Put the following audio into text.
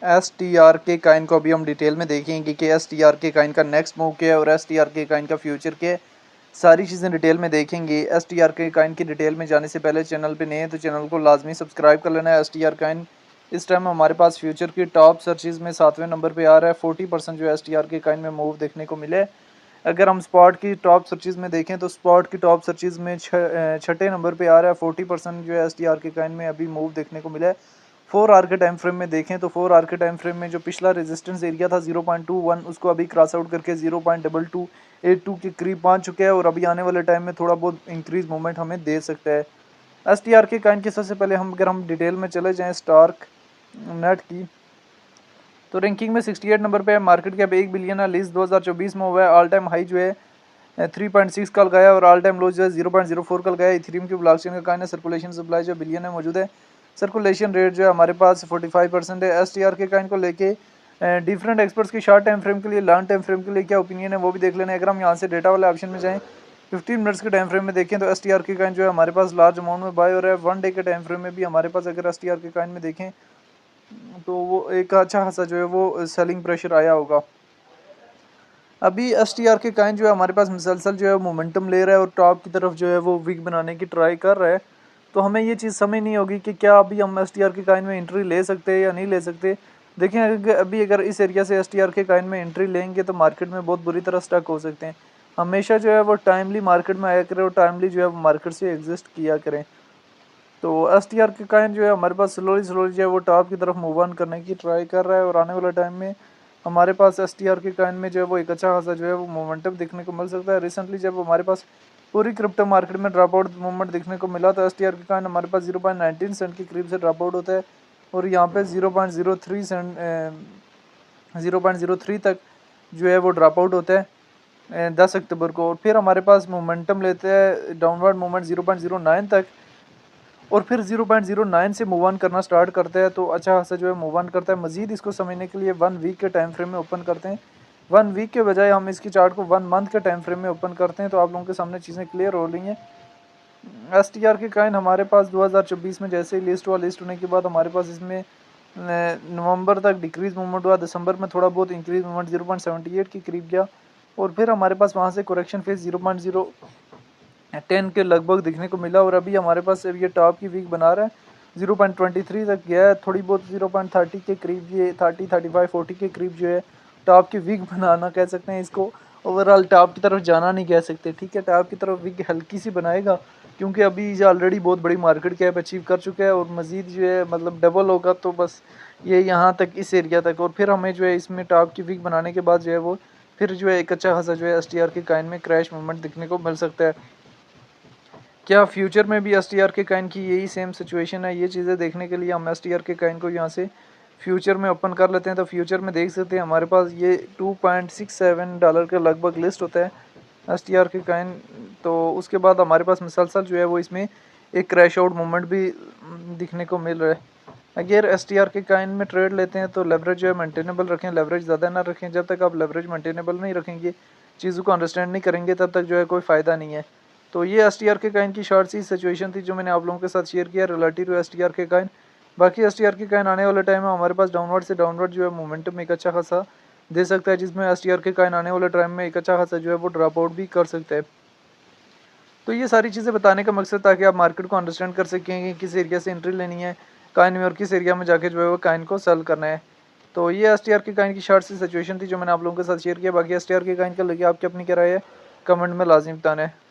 STRK Kine को अभी हम डिटेल में देखेंगे कि STRK काइन का नेक्स्ट मूव क्या है और STRK काइन का फ्यूचर क्या है। सारी चीज़ें डिटेल में देखेंगे। STRK काइन की डिटेल में जाने से पहले चैनल पे नए हैं तो चैनल को लाजमी सब्सक्राइब कर लेना है। STR काइन इस टाइम हमारे पास फ्यूचर की टॉप सर्चेज में 7वें नंबर पे आ रहा है। 40% जो STRK काइन में मूव देखने को मिले। अगर हम स्पॉट की टॉप सर्चेज में देखें तो स्पॉट की टॉप सर्चेज में छठे नंबर पे आ रहा है। 40% जो है STRK काइन में अभी मूव देखने को मिला है। 4 आवर के टाइम फ्रेम में देखें तो 4 आवर के टाइम फ्रेम में जो पिछला रेजिस्टेंस एरिया था 0.21 उसको अभी क्रॉस आउट करके 0.2282 के करीब पहुंच चुके हैं और अभी आने वाले टाइम में थोड़ा बहुत इंक्रीज मूवमेंट हमें दे सकता है। STRK काइन की सबसे पहले अगर हम डिटेल में चले जाएं स्टार्क नेट की तो रैंकिंग में 68 नंबर पे है। मार्केट कैप 1 बिलियन है। लिस्ट 2024 में हुआ है। ऑल टाइम हाई जो है 3.6 कल गया और ऑल टाइम लो जो है 0.04 कल गया। इथेरियम की ब्लॉकचेन का काइन है। सर्कुलेशन सप्लाई जो बिलियन में मौजूद है। सर्कुलेशन रेट जो है हमारे पास 45% है। STRK काइन को लेके डिफरेंट एक्सपर्ट्स की शॉर्ट टाइम फ्रेम के लिए लॉन्ग टाइम फ्रेम के लिए क्या ओपिनियन है वो भी देख लेना है। अगर हम यहाँ से डेटा वाले ऑप्शन में जाएँ 15 मिनट्स के टाइम फ्रेम में देखें तो STRK काइन जो है हमारे पास लार्ज अमाउंट में बाय हो रहा है। 1 डे के टाइम फ्रेम में भी हमारे पास अगर STRK काइन में देखें तो वो एक अच्छा खासा जो है वो सेलिंग प्रेशर आया होगा। अभी STRK काइन जो है हमारे पास मुसलसल जो है मोमेंटम ले रहा है और टॉप की तरफ जो है वो विक बनाने की ट्राई कर रहा है। तो हमें ये चीज़ समझ नहीं होगी कि क्या अभी हम STRK काइन में एंट्री ले सकते हैं या नहीं ले सकते। देखें अभी अगर इस एरिया से STRK काइन में एंट्री लेंगे तो मार्केट में बहुत बुरी तरह स्टक हो सकते हैं। हमेशा जो है वो टाइमली मार्केट में आया करें और टाइमली जो है वो मार्केट से एग्जिस्ट किया करें। तो STRK काइन जो है हमारे पास स्लोली जो है वो टॉप की तरफ मूव ऑन करने की ट्राई कर रहा है और आने वाले टाइम में हमारे पास STRK काइन में जो है वो एक अच्छा खासा जो है वो मोमेंटम देखने को मिल सकता है। रिसेंटली जब हमारे पास पूरी क्रिप्टो मार्केट में ड्रॉप आउट मूवमेंट देखने को मिला तो STRK काइन हमारे पास 0.19 सेंट के करीब से ड्रॉप आउट होता है और यहाँ पे 0.03 सेंट 0.03 तक जो है वो ड्रॉप आउट होता है 10 अक्टूबर को। और फिर हमारे पास मोमेंटम लेते हैं डाउनवर्ड मूवमेंट 0.09 तक और फिर 0.09 से मूव ऑन करना स्टार्ट करते हैं तो अच्छा खासा जो है मूव ऑन करता है। मजीद इसको समझने के लिए 1 वीक के टाइम फ्रेम में ओपन करते हैं। 1 वीक के बजाय हम इसकी चार्ट को 1 मंथ के टाइम फ्रेम में ओपन करते हैं तो आप लोगों के सामने चीज़ें क्लियर हो रही हैं। STRK काइन हमारे पास 2024 में जैसे ही लिस्ट हुआ, लिस्ट होने के बाद हमारे पास इसमें नवंबर तक डिक्रीज मूवमेंट हुआ। दिसंबर में थोड़ा बहुत इंक्रीज मूवमेंट 0.78 के करीब गया और फिर हमारे पास वहाँ से करेक्शन फेज 0.010 के लगभग दिखने को मिला और अभी हमारे पास ये टॉप की वीक बना रहा है। 0.23 तक गया है। थोड़ी बहुत 0.30 के करीब ये 30, 35, 40 के करीब जो है टॉप की वीक बनाना कह सकते हैं इसको। ओवरऑल टॉप की तरफ जाना नहीं कह सकते, ठीक है। टॉप की तरफ वीक हल्की सी बनाएगा क्योंकि अभी ये ऑलरेडी बहुत बड़ी मार्केट कैप अचीव कर चुका है और मज़ीद जो है मतलब डबल होगा तो बस ये यहाँ तक इस एरिया तक और फिर हमें जो है इसमें टॉप की वीक बनाने के बाद जो है वो फिर जो है एक अच्छा खासा जो है STRK काइन में क्रैश मूवमेंट दिखने को मिल सकता है। क्या फ्यूचर में भी STRK काइन की यही सेम सिचुएशन है? ये चीज़ें देखने के लिए हम STRK काइन को यहाँ से फ्यूचर में ओपन कर लेते हैं तो फ्यूचर में देख सकते हैं हमारे पास ये $2.67 के लगभग लिस्ट होता है STRK काइन। तो उसके बाद हमारे पास मुसलसल जो है वो इसमें एक क्रैश आउट मूवमेंट भी दिखने को मिल रहा है। अगर STRK काइन में ट्रेड लेते हैं तो लेवरेज जो है मेंटेनेबल रखें, लेवरेज ज़्यादा ना रखें। जब तक आप लेवरेज मेंटेनेबल नहीं रखेंगे, चीज़ों को अंडरस्टैंड नहीं करेंगे, तब तक जो है कोई फ़ायदा नहीं है। तो ये STRK काइन की शॉर्ट सी सिचुएशन थी जो मैंने आप लोगों के साथ शेयर किया रिलेटेड टू STRK काइन। बाकी STRK काइन आने वाले टाइम में हमारे पास डाउनवर्ड से डाउनवर्ड जो है मोमेंटम एक अच्छा खासा दे सकता है, जिसमें STRK काइन आने वाले टाइम में एक अच्छा खासा जो है वो ड्रॉप आउट भी कर सकता है। तो ये सारी चीज़ें बताने का मकसद ताकि आप मार्केट को अंडरस्टैंड कर सकें कि किस एरिया से एंट्री लेनी है काइन में और किस एरिया में जाके जो है वो काइन को सेल करना है। तो ये STRK काइन की शॉर्ट सी सिचुएशन थी जो मैंने आप लोगों के साथ शेयर किया। बाकी STRK काइन का लगे आपकी अपनी क्या राय है, कमेंट में लाजिम बताना है।